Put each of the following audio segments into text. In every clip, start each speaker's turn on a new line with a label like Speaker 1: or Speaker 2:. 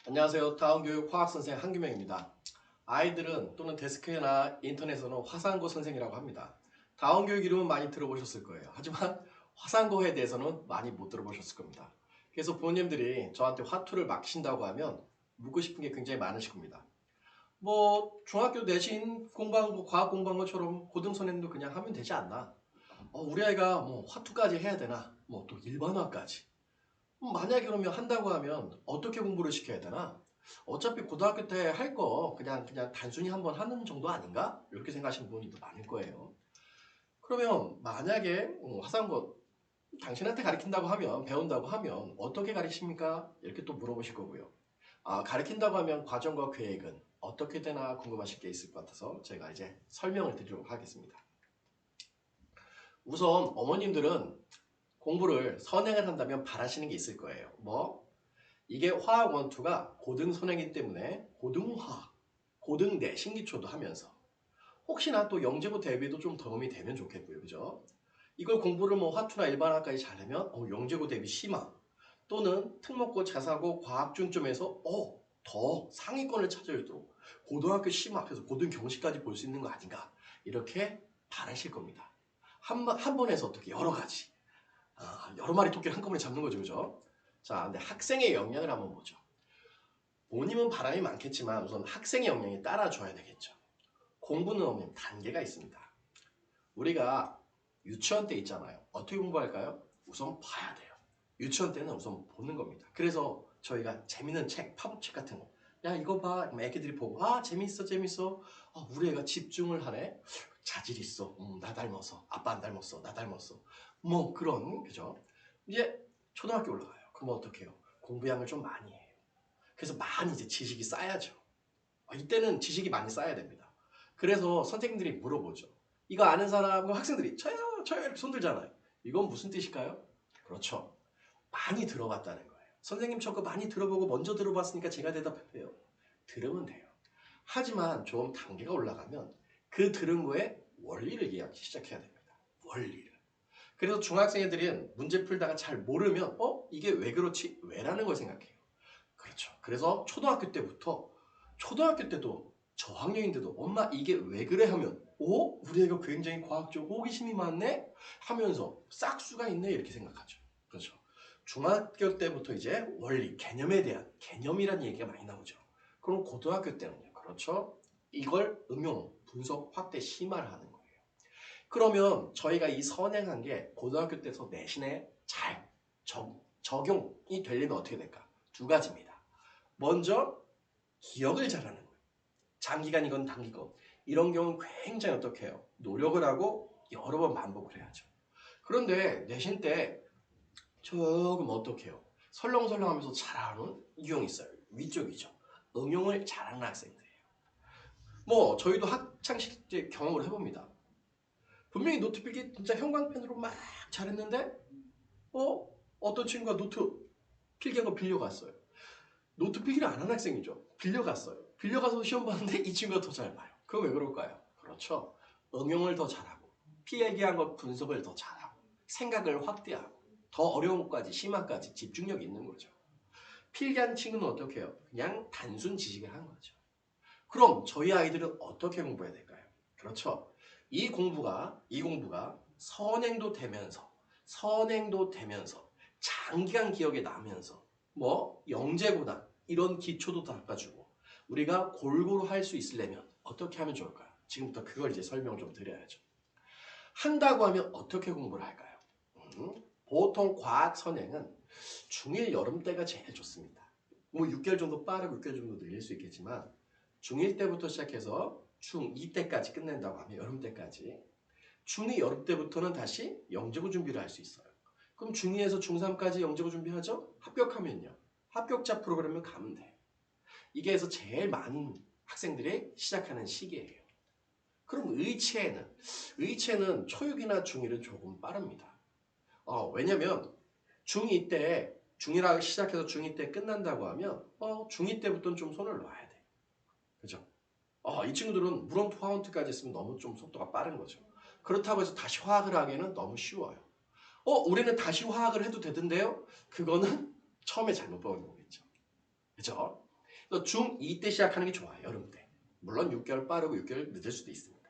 Speaker 1: 안녕하세요. 다운교육 화학선생 한규명입니다. 아이들은 또는 데스크나 인터넷에서는 화상고 선생이라고 합니다. 다운교육 이름은 많이 들어보셨을 거예요. 하지만 화상고에 대해서는 많이 못 들어보셨을 겁니다. 그래서 부모님들이 저한테 화투를 맡기신다고 하면 묻고 싶은 게 굉장히 많으실 겁니다. 뭐 중학교 내신 공부한 거, 과학 공부한 것처럼 고등선행도 그냥 하면 되지 않나? 우리 아이가 뭐 화투까지 해야 되나? 뭐 또 일반화까지. 만약에 그러면 한다고 하면 어떻게 공부를 시켜야 되나? 어차피 고등학교 때 할 거 그냥 단순히 한번 하는 정도 아닌가? 이렇게 생각하시는 분이 많을 거예요. 그러면 만약에 화상고 당신한테 가르친다고 하면 배운다고 하면 어떻게 가르칩니까? 이렇게 또 물어보실 거고요. 가르친다고 하면 과정과 계획은 어떻게 되나 궁금하실 게 있을 것 같아서 제가 이제 설명을 드리도록 하겠습니다. 우선 어머님들은 공부를 선행을 한다면 바라시는 게 있을 거예요. 뭐? 이게 화학 원투가 고등 선행이기 때문에 고등화학, 고등내 신기초도 하면서 혹시나 또 영재고 대비도 좀 도움이 되면 좋겠고요. 그죠? 이걸 공부를 뭐 화투나 일반화까지 잘하면 영재고 대비 심화 또는 특목고 자사고 과학 중점에서 더 상위권을 차지하도록 고등학교 심화 그래서 고등 경시까지 볼 수 있는 거 아닌가 이렇게 바라실 겁니다. 한 번에서 어떻게 여러 가지 여러 마리 토끼를 한꺼번에 잡는 거죠. 그죠? 자, 근데 학생의 역량을 한번 보죠. 본인은 바람이 많겠지만 우선 학생의 역량이 따라줘야 되겠죠. 공부는 없는 단계가 있습니다. 우리가 유치원 때 있잖아요. 어떻게 공부할까요? 우선 봐야 돼요. 유치원 때는 우선 보는 겁니다. 그래서 저희가 재밌는 책, 팝업책 같은 거. 야 이거 봐. 애기들이 보고 재밌어 재밌어. 우리 애가 집중을 하네. 자질 있어. 나 닮았어. 아빠 안 닮았어. 나 닮았어. 뭐 그런 그죠? 이제 초등학교 올라가요. 그럼 어떻게 해요? 공부량을 좀 많이 해요. 그래서 많이 이제 지식이 쌓야죠. 이때는 지식이 많이 쌓여야 됩니다. 그래서 선생님들이 물어보죠. 이거 아는 사람, 학생들이 저요, 저요 이렇게 손 들잖아요. 이건 무슨 뜻일까요? 그렇죠. 많이 들어봤다는 거예요. 선생님 저거 많이 들어보고 먼저 들어봤으니까 제가 대답해요. 들으면 돼요. 하지만 좀 단계가 올라가면 그 들은 거에 원리를 이해하기 시작해야 됩니다. 원리를. 그래서 중학생 애들은 문제 풀다가 잘 모르면 이게 왜 그렇지? 왜라는 걸 생각해요. 그렇죠. 그래서 초등학교 때도 저학년인데도 엄마 이게 왜 그래 하면 우리 애가 굉장히 과학적 호기심이 많네 하면서 싹수가 있네 이렇게 생각하죠. 그렇죠. 중학교 때부터 이제 원리, 개념에 대한 개념이라는 얘기가 많이 나오죠. 그럼 고등학교 때는요. 그렇죠. 이걸 응용, 분석, 확대, 심화를 하는 거예요. 그러면 저희가 이 선행한 게 고등학교 때서 내신에 잘 적용이 되려면 어떻게 될까? 두 가지입니다. 먼저 기억을 잘하는 거예요. 장기간이건 단기건. 이런 경우는 굉장히 어떻게 해요? 노력을 하고 여러 번 반복을 해야죠. 그런데 내신 때 조금 어떻게 해요? 설렁설렁하면서 잘하는 유형이 있어요. 위쪽이죠. 응용을 잘하는 학생들이에요. 뭐 저희도 학창시절 때 경험을 해봅니다. 분명히 노트 필기 진짜 형광펜으로 막 잘했는데 어떤 친구가 노트 필기한 거 빌려갔어요. 노트 필기를 안 하는 학생이죠. 빌려갔어요. 빌려가서 시험 봤는데 이 친구가 더 잘 봐요. 그건 왜 그럴까요? 그렇죠. 응용을 더 잘하고 필기한 것 분석을 더 잘하고 생각을 확대하고 더 어려운 것까지 심화까지 집중력이 있는 거죠. 필기한 친구는 어떻게 해요? 그냥 단순 지식을 한 거죠. 그럼 저희 아이들은 어떻게 공부해야 될까요? 그렇죠. 이 공부가 선행도 되면서 장기간 기억에 나면서 뭐 영재고나 이런 기초도 닦아주고 우리가 골고루 할 수 있으려면 어떻게 하면 좋을까요? 지금부터 그걸 이제 설명 좀 드려야죠. 한다고 하면 어떻게 공부를 할까요? 보통 과학 선행은 중1 여름 때가 제일 좋습니다. 뭐 6개월 정도 빠르고 6개월 정도 늘릴 수 있겠지만 중1 때부터 시작해서 중2 때까지 끝낸다고 하면 여름 때까지 중2 여름 때부터는 다시 영재고 준비를 할 수 있어요. 그럼 중2에서 중3까지 영재고 준비하죠? 합격하면요. 합격자 프로그램을 가면 돼요. 이게 해서 제일 많은 학생들이 시작하는 시기예요. 그럼 의체는 초육이나 중1은 조금 빠릅니다. 왜냐면 중2 때 중1하고 시작해서 중2 때 끝난다고 하면 중2 때부터는 좀 손을 놔야 돼. 그죠? 이 친구들은 물원투 화원투까지 했으면 너무 좀 속도가 빠른 거죠. 그렇다고 해서 다시 화학을 하기에는 너무 쉬워요. 우리는 다시 화학을 해도 되던데요? 그거는 처음에 잘못 배운 거겠죠. 그죠? 그래서 중2 때 시작하는 게 좋아요. 여름 때. 물론 6개월 빠르고 6개월 늦을 수도 있습니다.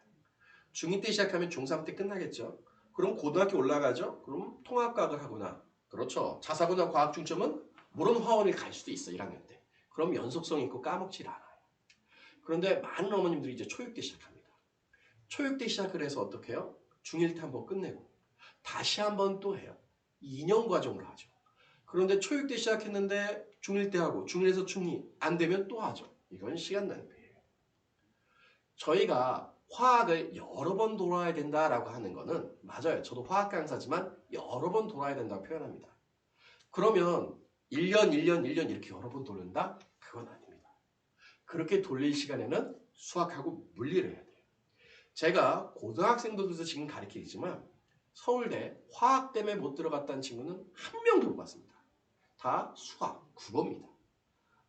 Speaker 1: 중2 때 시작하면 중3 때 끝나겠죠. 그럼 고등학교 올라가죠. 그럼 통합과학을 하거나 그렇죠. 자사고나 과학 중점은 물론 화원을 갈 수도 있어 1학년 때. 그럼 연속성 있고 까먹질 않아요. 그런데 많은 어머님들이 이제 초육 때 시작합니다. 초육 때 시작을 해서 어떻게 해요? 중1 때 한번 끝내고 다시 한번 또 해요. 2년 과정으로 하죠. 그런데 초육 때 시작했는데 중1 때 하고 중1에서 중2 안 되면 또 하죠. 이건 시간 낭비예요. 저희가 화학을 여러 번 돌아야 된다라고 하는 거는 맞아요. 저도 화학 강사지만 여러 번 돌아야 된다고 표현합니다. 그러면 1년, 1년, 1년 이렇게 여러 번 돌린다? 그건 아닙니다. 그렇게 돌릴 시간에는 수학하고 물리를 해야 돼요. 제가 고등학생들도 지금 가르치지만 서울대 화학 때문에 못 들어갔다는 친구는 한 명도 못 봤습니다. 다 수학, 국어입니다.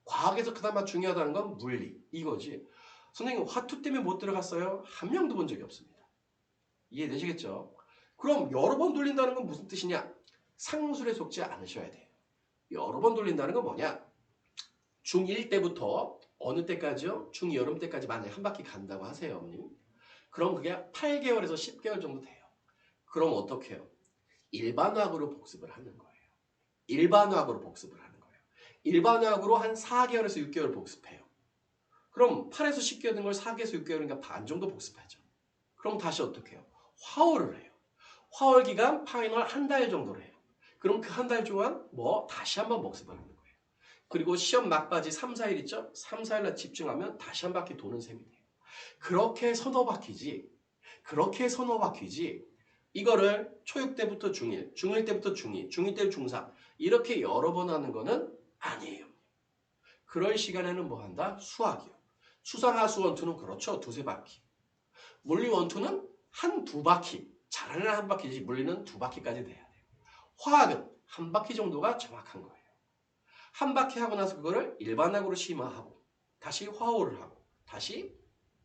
Speaker 1: 과학에서 그나마 중요하다는 건 물리, 이거지. 선생님 화투 때문에 못 들어갔어요? 한 명도 본 적이 없습니다. 이해되시겠죠? 그럼 여러 번 돌린다는 건 무슨 뜻이냐? 상술에 속지 않으셔야 돼요. 여러 번 돌린다는 건 뭐냐? 중1 때부터 어느 때까지요? 중2 여름 때까지 만약에 한 바퀴 간다고 하세요, 어머님. 그럼 그게 8개월에서 10개월 정도 돼요. 그럼 어떻게 해요? 일반화학으로 복습을 하는 거예요. 일반화학으로 복습을 하는 거예요. 일반화학으로 한 4개월에서 6개월 복습해요. 그럼 8에서 10개월 된 걸 4개에서 6개월이니까 반 정도 복습하죠. 그럼 다시 어떻게 해요? 화월을 해요. 화월 기간 파이널 한 달 정도를 해요. 그럼 그 한 달 동안 다시 한번 복습을 하는 거예요. 그리고 시험 막바지 3, 4일 있죠? 3, 4일날 집중하면 다시 한 바퀴 도는 셈이 돼요. 그렇게 서너 바퀴지. 그렇게 서너 바퀴지. 이거를 초육 때부터 중1, 중1 때부터 중2, 중2 때 중3 이렇게 여러 번 하는 거는 아니에요. 그럴 시간에는 뭐 한다? 수학이요. 수상하수 원투는 그렇죠. 두세 바퀴. 물리 원투는 한 두 바퀴. 잘하는 한 바퀴지 물리는 두 바퀴까지 돼야 돼요. 화학은 한 바퀴 정도가 정확한 거예요. 한 바퀴 하고 나서 그거를 일반학으로 심화하고 다시 화호를 하고 다시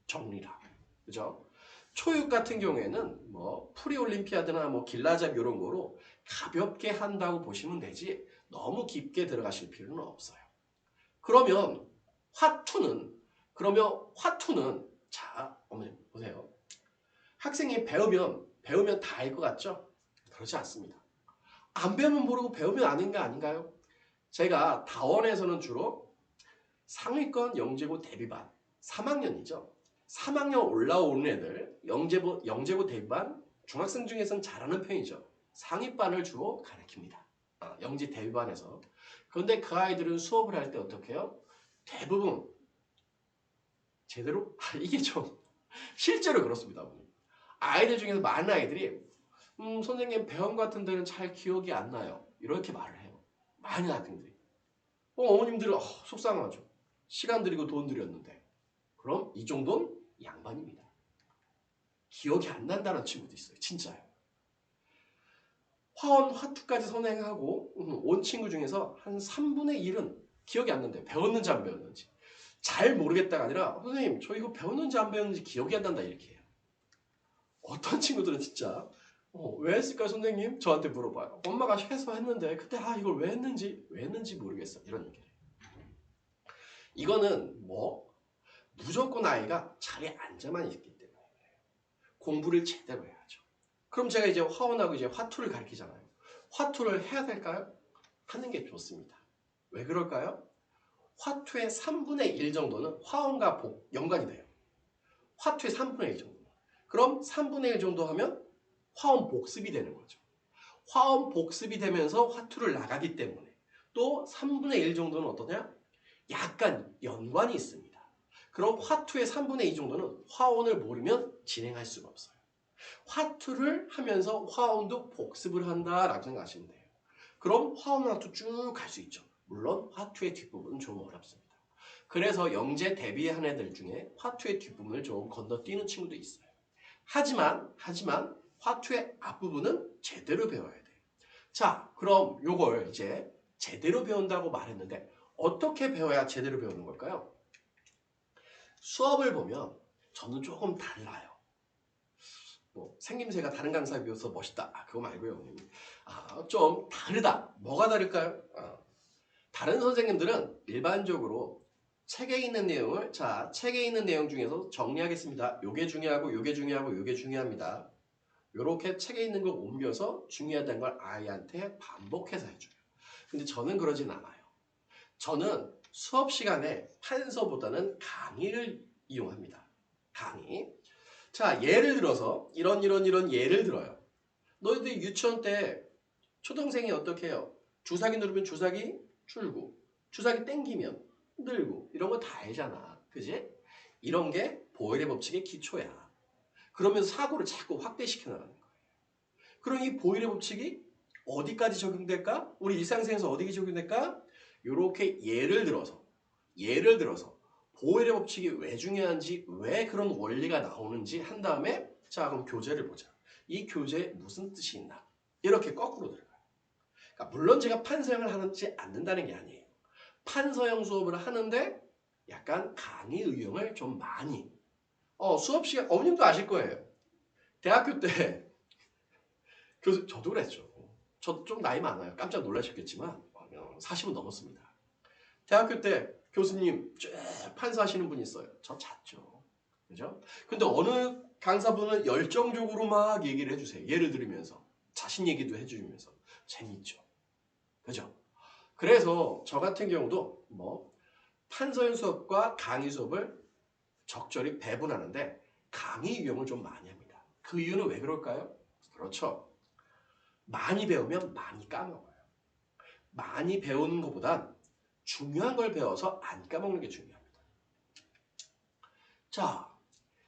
Speaker 1: 정리를 하고 그죠? 초육 같은 경우에는 프리올림피아드나 길라잡 이런 거로 가볍게 한다고 보시면 되지 너무 깊게 들어가실 필요는 없어요. 그러면 화투는 자 어머님 보세요. 학생이 배우면 다 알 것 같죠? 그렇지 않습니다. 안 배우면 모르고 배우면 아는 거 아닌가요? 제가 다원에서는 주로 상위권 영재고 대비반 3학년이죠. 3학년 올라오는 애들 영재고 대비반 중학생 중에서는 잘하는 편이죠. 상위반을 주로 가르칩니다. 영재 대비반에서. 그런데 그 아이들은 수업을 할 때 어떻게 해요? 대부분 제대로 이게 좀 실제로 그렇습니다. 아이들 중에서 많은 아이들이 선생님 배운 것 같은 데는 잘 기억이 안 나요. 이렇게 말을 해요. 많은 학생들이. 어머님들은 속상하죠. 시간 들이고 돈 들였는데. 그럼 이 정도는 양반입니다. 기억이 안 난다는 친구도 있어요. 진짜요. 화원, 화투까지 선행하고 온 친구 중에서 한 3분의 1은 기억이 안 난대요. 배웠는지 안 배웠는지. 잘 모르겠다가 아니라 선생님 저 이거 배웠는지 안 배웠는지 기억이 안 난다 이렇게 해요. 어떤 친구들은 진짜 왜 했을까요 선생님? 저한테 물어봐요. 엄마가 해서 했는데 그때 이걸 왜 했는지 모르겠어. 이런 얘기를 해요. 이거는 무조건 아이가 자리에 앉아만 있기 때문에 그래요. 공부를 제대로 해야죠. 그럼 제가 이제 화원하고 이제 화투를 가르치잖아요. 화투를 해야 될까요? 하는 게 좋습니다. 왜 그럴까요? 화투의 3분의 1 정도는 화원과 연관이 돼요. 화투의 3분의 1 정도. 그럼 3분의 1 정도 하면 화원 복습이 되는 거죠. 화원 복습이 되면서 화투를 나가기 때문에 또 3분의 1 정도는 어떠냐? 약간 연관이 있습니다. 그럼 화투의 3분의 2 정도는 화원을 모르면 진행할 수가 없어요. 화투를 하면서 화원도 복습을 한다라고 생각하시면 돼요. 그럼 화원 화투 쭉 갈 수 있죠. 물론 화투의 뒷부분은 좀 어렵습니다. 그래서 영재 대비한 애들 중에 화투의 뒷부분을 좀 건너뛰는 친구도 있어요. 하지만 화투의 앞부분은 제대로 배워야 돼요. 자, 그럼 요걸 이제 제대로 배운다고 말했는데 어떻게 배워야 제대로 배우는 걸까요? 수업을 보면 저는 조금 달라요. 생김새가 다른 강사에 비해서 멋있다. 그거 말고요. 좀 다르다. 뭐가 다를까요? 다른 선생님들은 일반적으로 책에 있는 내용을 책에 있는 내용 중에서 정리하겠습니다. 요게 중요하고 요게 중요하고 요게 중요합니다. 요렇게 책에 있는 걸 옮겨서 중요하다는 걸 아이한테 반복해서 해줘요. 근데 저는 그러진 않아요. 저는 수업 시간에 판서보다는 강의를 이용합니다. 강의. 자, 예를 들어서 이런 예를 들어요. 너희들 유치원 때 초등생이 어떻게 해요? 주사기 누르면 주사기 줄고 주사기 땡기면 늘고 이런 거 다 알잖아. 그지? 이런 게 보일의 법칙의 기초야. 그러면서 사고를 자꾸 확대시켜 나가는 거예요. 그럼 이 보일의 법칙이 어디까지 적용될까? 우리 일상생활에서 어디에 적용될까? 이렇게 예를 들어서 보일의 법칙이 왜 중요한지, 왜 그런 원리가 나오는지 한 다음에 자, 그럼 교재를 보자. 이 교재에 무슨 뜻이 있나? 이렇게 거꾸로 들어가요. 그러니까 물론 제가 판서형을 하지 않는다는 게 아니에요. 판서형 수업을 하는데 약간 강의 의용을 좀 많이. 수업 시간, 어머님도 아실 거예요. 대학교 때 교수, 저도 그랬죠. 저 좀 나이 많아요. 깜짝 놀라셨겠지만 40은 넘었습니다. 대학교 때 교수님 쭉 판사하시는 분이 있어요. 저 잤죠. 그죠? 근데 어느 강사분은 열정적으로 막 얘기를 해주세요. 예를 들으면서 자신 얘기도 해주면서 재밌죠. 그죠? 그래서 저 같은 경우도 판서형 수업과 강의 수업을 적절히 배분하는데 강의 이용을 좀 많이 합니다. 그 이유는 왜 그럴까요? 그렇죠. 많이 배우면 많이 까먹어요. 많이 배우는 것보단 중요한 걸 배워서 안 까먹는 게 중요합니다. 자,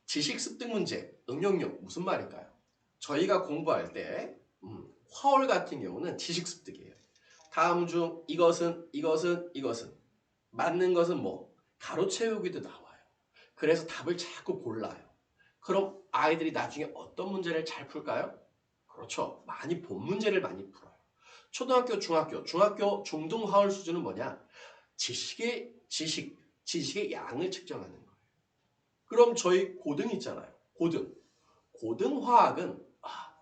Speaker 1: 지식 습득 문제, 응용력 무슨 말일까요? 저희가 공부할 때 화월 같은 경우는 지식 습득이에요. 다음 중 이것은 맞는 것은 가로 채우기도 나와요. 그래서 답을 자꾸 골라요. 그럼 아이들이 나중에 어떤 문제를 잘 풀까요? 그렇죠. 많이 본 문제를 많이 풀어요. 초등학교, 중학교 중등 화월 수준은 뭐냐? 지식의 양을 측정하는 거예요. 그럼 저희 고등 있잖아요. 고등 화학은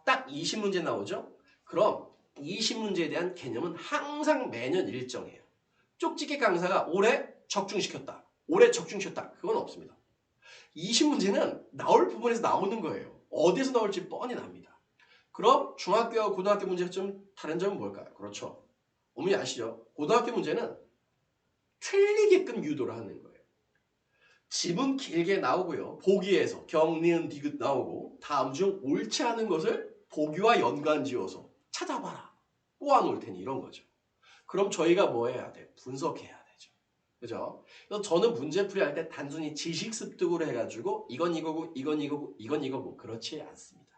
Speaker 1: 딱 20문제 나오죠? 그럼 20문제에 대한 개념은 항상 매년 일정해요. 쪽집게 강사가 올해 적중시켰다. 그건 없습니다. 20문제는 나올 부분에서 나오는 거예요. 어디서 나올지 뻔히 납니다. 그럼 중학교와 고등학교 문제가 좀 다른 점은 뭘까요? 그렇죠. 어머니 아시죠? 고등학교 문제는 틀리게끔 유도를 하는 거예요. 지문 길게 나오고요. 보기에서 경, 니은, 디귿 나오고 다음 중 옳지 않은 것을 보기와 연관지어서 찾아봐라. 꼬아놓을 테니 이런 거죠. 그럼 저희가 뭐 해야 돼? 분석해야 되죠. 그죠? 그래서 저는 문제풀이 할 때 단순히 지식 습득으로 해가지고 이건 이거고 그렇지 않습니다.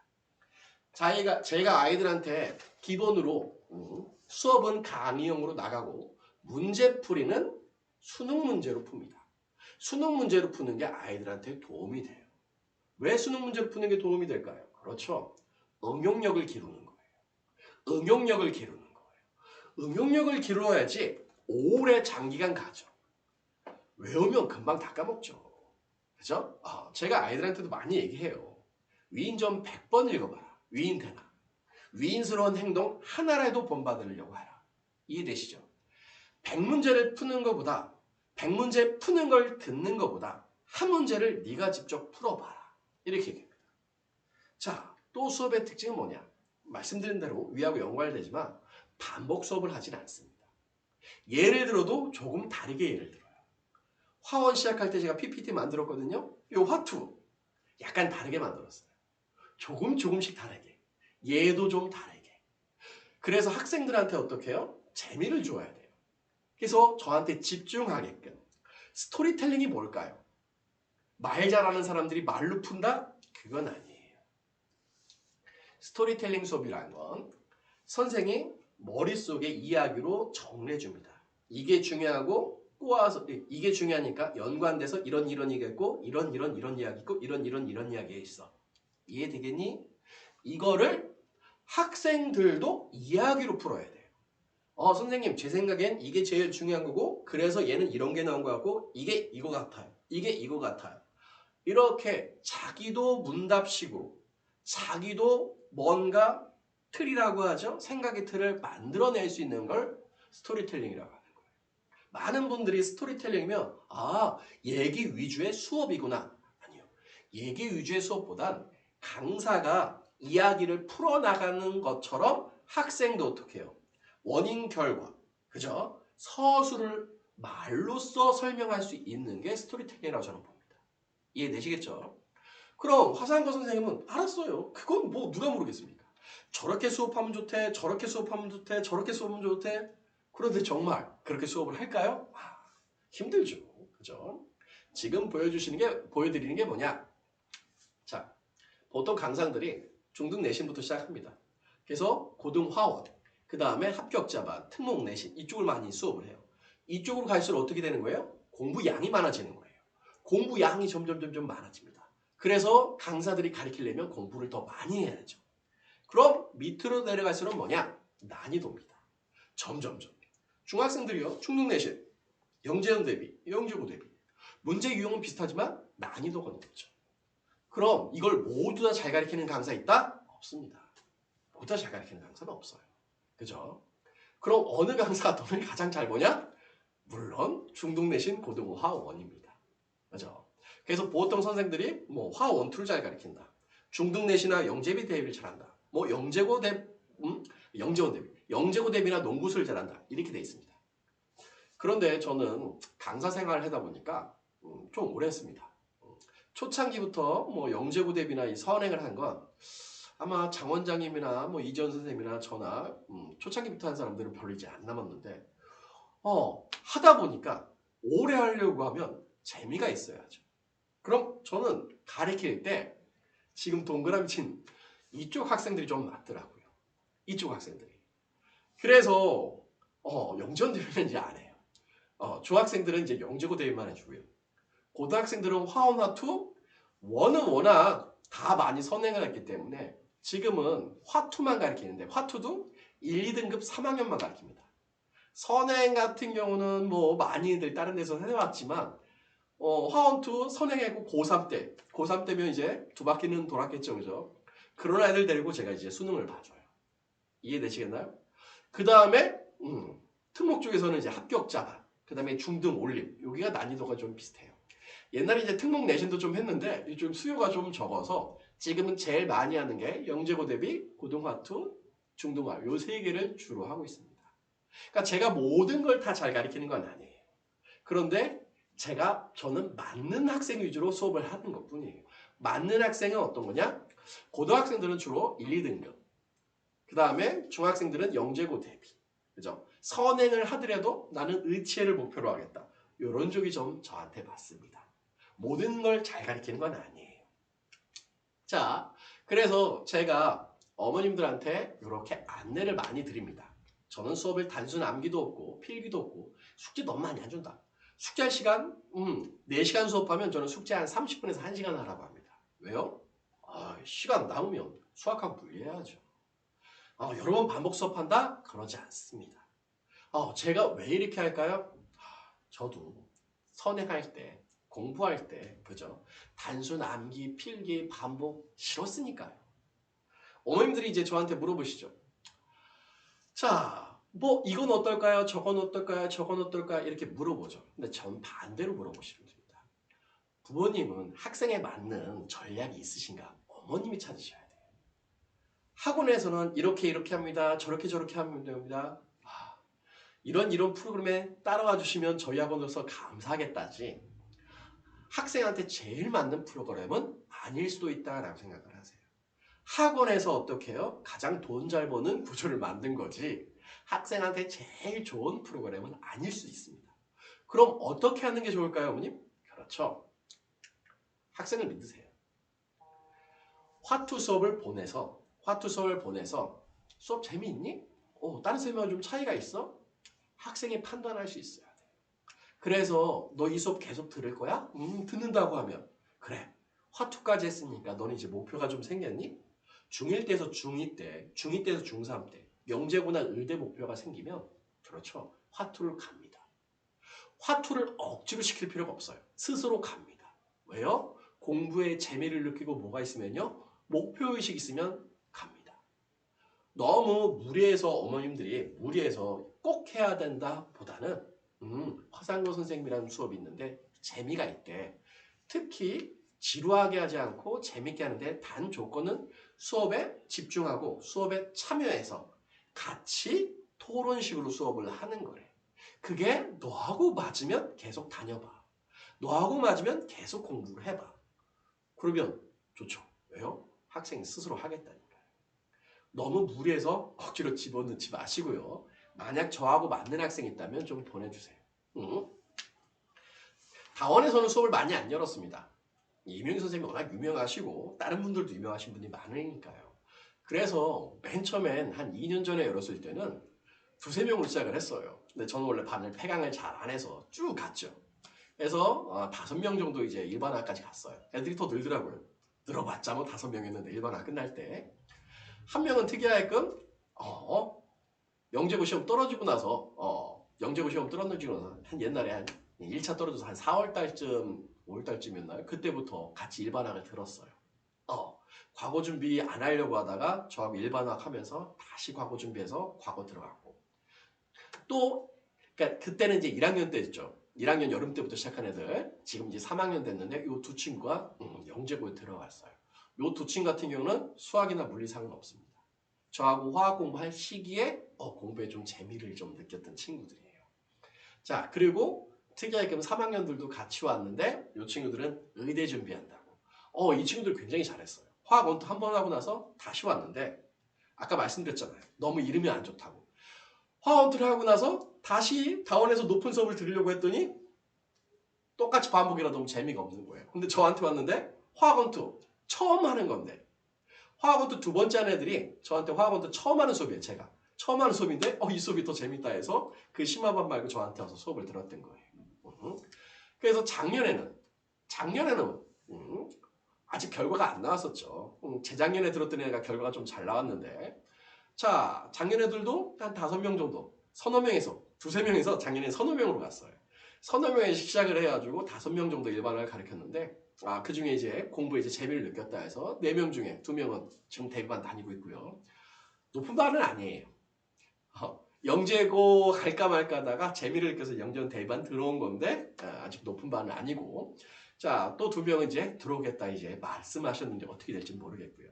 Speaker 1: 제가 아이들한테 기본으로 수업은 강의형으로 나가고 문제풀이는 수능 문제로 풉니다. 수능 문제로 푸는 게 아이들한테 도움이 돼요. 왜 수능 문제로 푸는 게 도움이 될까요? 그렇죠. 응용력을 기르는 거예요. 응용력을 기르어야지 오래 장기간 가죠. 외우면 금방 다 까먹죠. 그죠? 제가 아이들한테도 많이 얘기해요. 위인 좀 100번 읽어봐라. 위인 되나. 위인스러운 행동 하나라도 본받으려고 해라. 이해되시죠? 100문제를 푸는 것보다 100문제 푸는 걸 듣는 것보다 한 문제를 네가 직접 풀어봐라. 이렇게 얘기합니다. 자, 또 수업의 특징은 뭐냐? 말씀드린 대로 위하고 연관되지만 반복 수업을 하지는 않습니다. 예를 들어도 조금 다르게 예를 들어요. 화원 시작할 때 제가 PPT 만들었거든요. 이 화투 약간 다르게 만들었어요. 조금씩 다르게. 얘도 좀 다르게. 그래서 학생들한테 어떻게 해요? 재미를 줘야 돼요. 그래서 저한테 집중하게끔. 스토리텔링이 뭘까요? 말 잘하는 사람들이 말로 푼다? 그건 아니에요. 스토리텔링 수업이라는 건 선생이 머릿속에 이야기로 정리해줍니다. 이게 중요하고 꼬아서 이게 중요하니까 연관돼서 이런 얘기했고 이런 이야기 있고 이런 이야기가 있어. 이해되겠니? 이거를 학생들도 이야기로 풀어야 돼요. 선생님 제 생각엔 이게 제일 중요한 거고 그래서 얘는 이런 게 나온 것 같고 이게 이거 같아요. 이렇게 자기도 문답식으로 자기도 뭔가 틀이라고 하죠. 생각의 틀을 만들어낼 수 있는 걸 스토리텔링이라고 하는 거예요. 많은 분들이 스토리텔링이면 아, 얘기 위주의 수업이구나. 아니요. 얘기 위주의 수업보단 강사가 이야기를 풀어나가는 것처럼 학생도 어떻게 해요? 원인 결과, 그죠? 서술을 말로써 설명할 수 있는 게 스토리텔링이라고 저는 봅니다. 이해되시겠죠? 그럼 화상과 선생님은 알았어요. 그건 뭐 누가 모르겠습니까? 저렇게 수업하면 좋대, 저렇게 수업하면 좋대, 저렇게 수업하면 좋대. 그런데 정말 그렇게 수업을 할까요? 힘들죠. 그죠? 지금 보여드리는 게 뭐냐? 자, 보통 강사들이 중등 내신부터 시작합니다. 그래서 고등화원, 그 다음에 합격자반, 특목 내신 이쪽을 많이 수업을 해요. 이쪽으로 갈수록 어떻게 되는 거예요? 공부 양이 많아지는 거예요. 공부 양이 점점 많아집니다. 그래서 강사들이 가르치려면 공부를 더 많이 해야죠. 그럼 밑으로 내려갈수록 뭐냐? 난이도입니다. 점점점. 중학생들이요. 중등 내신, 영재원 대비, 영재고 대비. 문제 유형은 비슷하지만 난이도가 높죠. 그럼 이걸 모두 다 잘 가르치는 강사 있다? 없습니다. 모두 다 잘 가르치는 강사는 없어요. 그죠? 그럼 어느 강사가 돈을 가장 잘 버냐? 물론 중등 내신 고등화원입니다. 그죠? 그래서 보통 선생들이 뭐 화원, 투를 잘 가르친다. 중등 내신이나 영재비 대비를 잘한다. 뭐 영재고 영재원 대비, 영재고 대비나 농구수를 잘한다. 이렇게 돼 있습니다. 그런데 저는 강사 생활을 하다 보니까 좀 오래 했습니다. 초창기부터 뭐 영재고 대비나 이 선행을 한 건 아마 장 원장님이나 뭐 이전 선생님이나 저나 초창기부터 한 사람들은 별로 이제 안 남았는데 하다 보니까 오래 하려고 하면 재미가 있어야죠. 그럼 저는 가르칠 때 지금 동그라미 친 이쪽 학생들이 좀 낫더라고요. 이쪽 학생들이. 그래서 영재원 대비는 이제 안 해요. 중학생들은 이제 영재고 대비만 해주고요. 고등학생들은 화원, 화투, 원은 워낙 다 많이 선행을 했기 때문에 지금은 화투만 가르치는데 화투도 1, 2등급 3학년만 가르칩니다. 선행 같은 경우는 뭐 많이들 다른 데서 해왔지만 화원투 선행하고 고3 때면 이제 두 바퀴는 돌았겠죠. 그죠? 그런 아이들 데리고 제가 이제 수능을 봐줘요. 이해되시겠나요? 그 다음에 특목 쪽에서는 이제 합격자반, 그 다음에 중등 올림, 여기가 난이도가 좀 비슷해요. 옛날에 이제 특목 내신도 좀 했는데 좀 수요가 좀 적어서 지금은 제일 많이 하는 게 영재고 대비, 고등화투, 중등화 요 세 개를 주로 하고 있습니다. 그러니까 제가 모든 걸 다 잘 가르치는 건 아니에요. 그런데 저는 맞는 학생 위주로 수업을 하는 것 뿐이에요. 맞는 학생은 어떤 거냐? 고등학생들은 주로 1, 2등급. 그 다음에 중학생들은 영재고 대비. 그죠? 선행을 하더라도 나는 의치를 목표로 하겠다. 이런 쪽이 좀 저한테 맞습니다. 모든 걸 잘 가르치는 건 아니에요. 자, 그래서 제가 어머님들한테 이렇게 안내를 많이 드립니다. 저는 수업을 단순 암기도 없고 필기도 없고 숙제 너무 많이 안 준다. 숙제할 시간 4시간 수업하면 저는 숙제 한 30분에서 1시간 하라고 합니다. 왜요? 시간 남으면 수학하고 분리해야죠. 여러 번 반복 수업한다? 그러지 않습니다. 제가 왜 이렇게 할까요? 저도 선행할 때, 공부할 때, 그죠? 단순 암기, 필기, 반복 싫었으니까요. 어머님들이 이제 저한테 물어보시죠. 자, 뭐 이건 어떨까요? 저건 어떨까요? 저건 어떨까요? 이렇게 물어보죠. 근데 전 반대로 물어보시면 됩니다. 부모님은 학생에 맞는 전략이 있으신가? 어머님이 찾으셔야 돼요. 학원에서는 이렇게 합니다. 저렇게 하면 됩니다. 이런 프로그램에 따라와 주시면 저희 학원으로서 감사하겠다지 학생한테 제일 맞는 프로그램은 아닐 수도 있다라고 생각을 하세요. 학원에서 어떻게 해요? 가장 돈 잘 버는 구조를 만든 거지 학생한테 제일 좋은 프로그램은 아닐 수 있습니다. 그럼 어떻게 하는 게 좋을까요, 어머님? 그렇죠. 학생을 믿으세요. 화투 수업을 보내서 수업 재미있니? 다른 선생님하고 좀 차이가 있어? 학생이 판단할 수 있어야 돼. 그래서 너 이 수업 계속 들을 거야? 듣는다고 하면 그래. 화투까지 했으니까 너는 이제 목표가 좀 생겼니? 중1 때에서 중2 때, 중2 때에서 중3 때 영재고나 의대 목표가 생기면 그렇죠. 화투를 갑니다. 화투를 억지로 시킬 필요가 없어요. 스스로 갑니다. 왜요? 공부에 재미를 느끼고 뭐가 있으면요. 목표의식이 있으면 갑니다. 너무 어머님들이 무리해서 꼭 해야 된다 보다는 화상고 선생님이라는 수업이 있는데 재미가 있대. 특히 지루하게 하지 않고 재밌게 하는데 단 조건은 수업에 집중하고 수업에 참여해서 같이 토론식으로 수업을 하는 거래. 그게 너하고 맞으면 계속 다녀봐. 너하고 맞으면 계속 공부를 해봐. 그러면 좋죠. 왜요? 학생이 스스로 하겠다니까. 너무 무리해서 억지로 집어넣지 마시고요. 만약 저하고 맞는 학생이 있다면 좀 보내주세요. 응? 다원에서는 수업을 많이 안 열었습니다. 이명희 선생님이 워낙 유명하시고 다른 분들도 유명하신 분이 많으니까요. 그래서 맨 처음엔 한 2년 전에 열었을 때는 두세 명으로 시작을 했어요. 근데 저는 원래 반을 폐강을 잘 안 해서 쭉 갔죠. 그래서 5명 정도 이제 일반화까지 갔어요. 애들이 더 늘더라고요. 늘어봤자 뭐 5명이었는데 일반화 끝날 때. 한 명은 특이하게끔 영재고 시험 떨어지고 나서 영재고 시험 떨어지고 나서 한 옛날에 한 1차 떨어져서 한 4월 달쯤 5월 달쯤이었나요? 그때부터 같이 일반학을 들었어요. 과거 준비 안 하려고 하다가 저하고 일반학 하면서 다시 과거 준비해서 과거 들어갔고 또 그러니까 그때는 이제 1학년 때였죠. 1학년 여름 때부터 시작한 애들 지금 이제 3학년 됐는데 이 두 친구가 영재고에 들어갔어요. 이 두 친구 같은 경우는 수학이나 물리 상관없습니다. 저하고 화학 공부할 시기에 공부에 좀 재미를 좀 느꼈던 친구들이에요. 자, 그리고 특이하게 3학년들도 같이 왔는데 이 친구들은 의대 준비한다고. 이 친구들 굉장히 잘했어요. 화학 원투 한 번 하고 나서 다시 왔는데 아까 말씀드렸잖아요. 너무 이름이 안 좋다고. 화학 원투를 하고 나서 다시 다원에서 높은 수업을 들으려고 했더니 똑같이 반복이라 너무 재미가 없는 거예요. 근데 저한테 왔는데 화학 원투 처음 하는 건데 화학 원투 두 번째 하는 애들이 저한테 화학 원투 처음 하는 수업이에요. 제가. 처음 하는 수업인데 이 수업이 더 재밌다 해서 그 심화반 말고 저한테 와서 수업을 들었던 거예요. 그래서 작년에는 아직 결과가 안 나왔었죠. 재작년에 들었던 애가 결과가 좀 잘 나왔는데 자 작년 애들도 한 5명 정도 서너 명에서 두세 명에서 작년에 서너 명으로 갔어요. 서너 명에서 시작을 해가지고 5명 정도 일반을 가르쳤는데 그 중에 이제 공부에 이제 재미를 느꼈다 해서 4명 중에 2명은 지금 대비반 다니고 있고요. 높은 반은 아니에요. 영재고 갈까 말까 하다가 재미를 느껴서 영재는 대반 들어온 건데 아직 높은 반은 아니고 자 또 2명은 이제 들어오겠다 이제 말씀하셨는데 어떻게 될지 모르겠고요.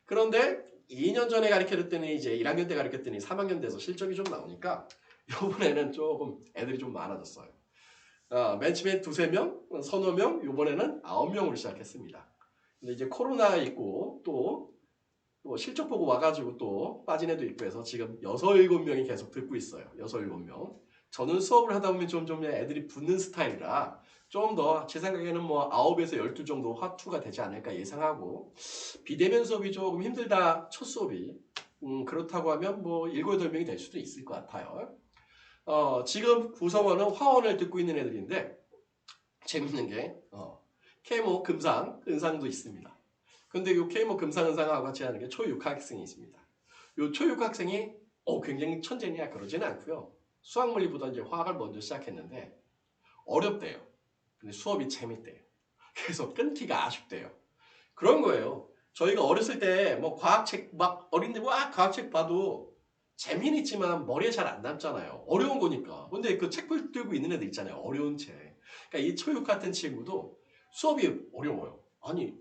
Speaker 1: 그런데 2년 전에 가르쳤더니 이제 1학년 때 가르쳤더니 3학년 돼서 실적이 좀 나오니까 이번에는 조금 애들이 좀 많아졌어요. 맨 처음에 2~3명, 서너 명, 이번에는 9명으로 시작했습니다. 근데 이제 코로나 있고 또 실적 보고 와가지고 또 빠진 애도 있고 해서 지금 6~7명이 계속 듣고 있어요. 6~7명. 저는 수업을 하다 보면 좀 애들이 붙는 스타일이라 좀 더 제 생각에는 뭐 9에서 12 정도 화투가 되지 않을까 예상하고 비대면 수업이 조금 힘들다 첫 수업이 그렇다고 하면 뭐 7~8명이 될 수도 있을 것 같아요. 지금 구성원은 화원을 듣고 있는 애들인데 재밌는 게 K모 금상, 은상도 있습니다. 근데 이 K모 금상, 은상하고 같이 하는 게 초6 학생이 있습니다. 이 초6 학생이 굉장히 천재냐 그러지는 않고요. 수학 물리보다 이제 화학을 먼저 시작했는데 어렵대요. 근데 수업이 재밌대요. 그래서 끊기가 아쉽대요. 그런 거예요. 저희가 어렸을 때 뭐 과학책 막 어린데 과학책 봐도 재미는 있지만 머리에 잘 안 남잖아요. 어려운 거니까. 근데 그 책 들고 있는 애들 있잖아요. 어려운 책. 그러니까 이 초육 같은 친구도 수업이 어려워요. 아니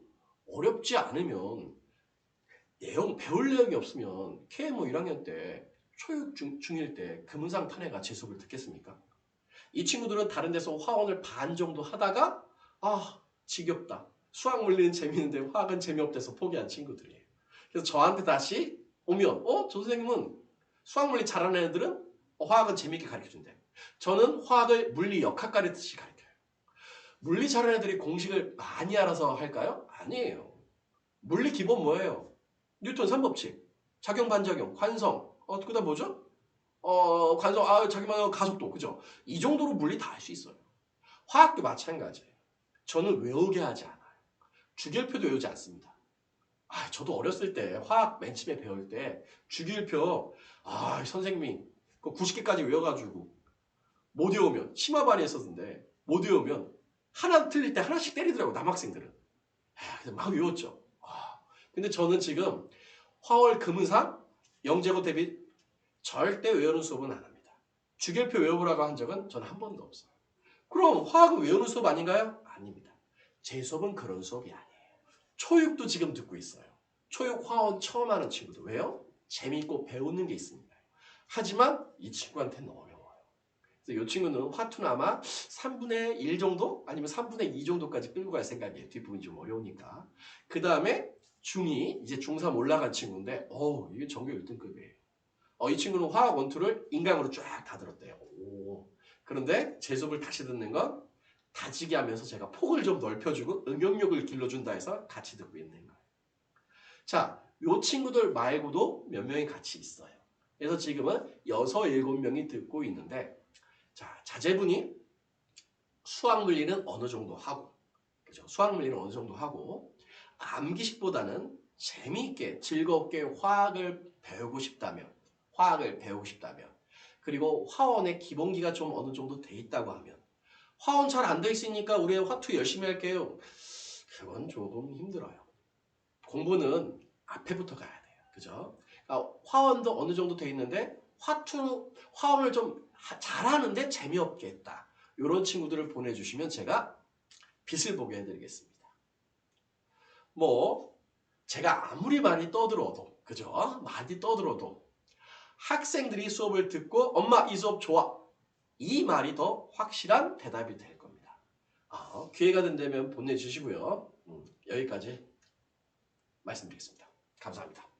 Speaker 1: 어렵지 않으면 배울 내용이 없으면 KMO 1학년 때 초육 중1 때 금은상 탄해가 제 수업을 듣겠습니까? 이 친구들은 다른 데서 화원을 반 정도 하다가 지겹다. 수학 물리는 재미있는데 화학은 재미없대서 포기한 친구들이에요. 그래서 저한테 다시 오면 저 선생님은 수학 물리 잘하는 애들은 화학은 재미있게 가르쳐준대. 저는 화학을 물리 역학 가르치듯이 가르쳐요. 물리 잘하는 애들이 공식을 많이 알아서 할까요? 아니에요. 물리 기본 뭐예요? 뉴턴 3법칙, 작용 반작용, 관성, 그다음 뭐죠? 관성, 자기만 가속도, 그죠? 이 정도로 물리 다 할 수 있어요. 화학도 마찬가지예요. 저는 외우게 하지 않아요. 주기율표도 외우지 않습니다. 저도 어렸을 때 화학 맨 처음에 배울 때 주기율표 선생님이 그 90개까지 외워가지고 못 외우면 심화반이 했었는데 못 외우면 하나 틀릴 때 하나씩 때리더라고 남학생들은. 그래서 막 외웠죠. 근데 저는 지금 화월 금은상 영재고 대비 절대 외우는 수업은 안 합니다. 주결표 외워보라고 한 적은 저는 한 번도 없어요. 그럼 화학은 외우는 수업 아닌가요? 아닙니다. 제 수업은 그런 수업이 아니에요. 초육도 지금 듣고 있어요. 초육 화원 처음 하는 친구들. 왜요? 재미있고 배우는 게 있습니다. 하지만 이 친구한테는 어려워요. 그래서 이 친구는 화투는 아마 3분의 1 정도? 아니면 3분의 2 정도까지 끌고 갈 생각이에요. 뒷부분이 좀 어려우니까. 그 다음에 중2, 이제 중3 올라간 친구인데 이게 전교 1등급이에요. 이 친구는 화학 원투를 인강으로 쫙 다 들었대요. 그런데 제 수업을 다시 듣는 건 다지게 하면서 제가 폭을 좀 넓혀주고 응용력을 길러준다 해서 같이 듣고 있는 거예요. 자, 요 친구들 말고도 몇 명이 같이 있어요. 그래서 지금은 6, 7명이 듣고 있는데 자, 자제분이 수학 물리는 어느 정도 하고 그죠? 수학 물리는 어느 정도 하고 암기식보다는 재미있게 즐겁게 화학을 배우고 싶다면 그리고 화원의 기본기가 좀 어느 정도 돼 있다고 하면 화원 잘 안 돼 있으니까 우리 화투 열심히 할게요. 그건 조금 힘들어요. 공부는 앞에부터 가야 돼요. 그죠? 그러니까 화원도 어느 정도 돼 있는데 화원을 좀 잘하는데 재미없게 했다. 이런 친구들을 보내주시면 제가 빛을 보게 해드리겠습니다. 뭐 제가 아무리 많이 떠들어도 그죠? 많이 떠들어도 학생들이 수업을 듣고 엄마 이 수업 좋아. 이 말이 더 확실한 대답이 될 겁니다. 기회가 된다면 보내주시고요. 여기까지 말씀드리겠습니다. 감사합니다.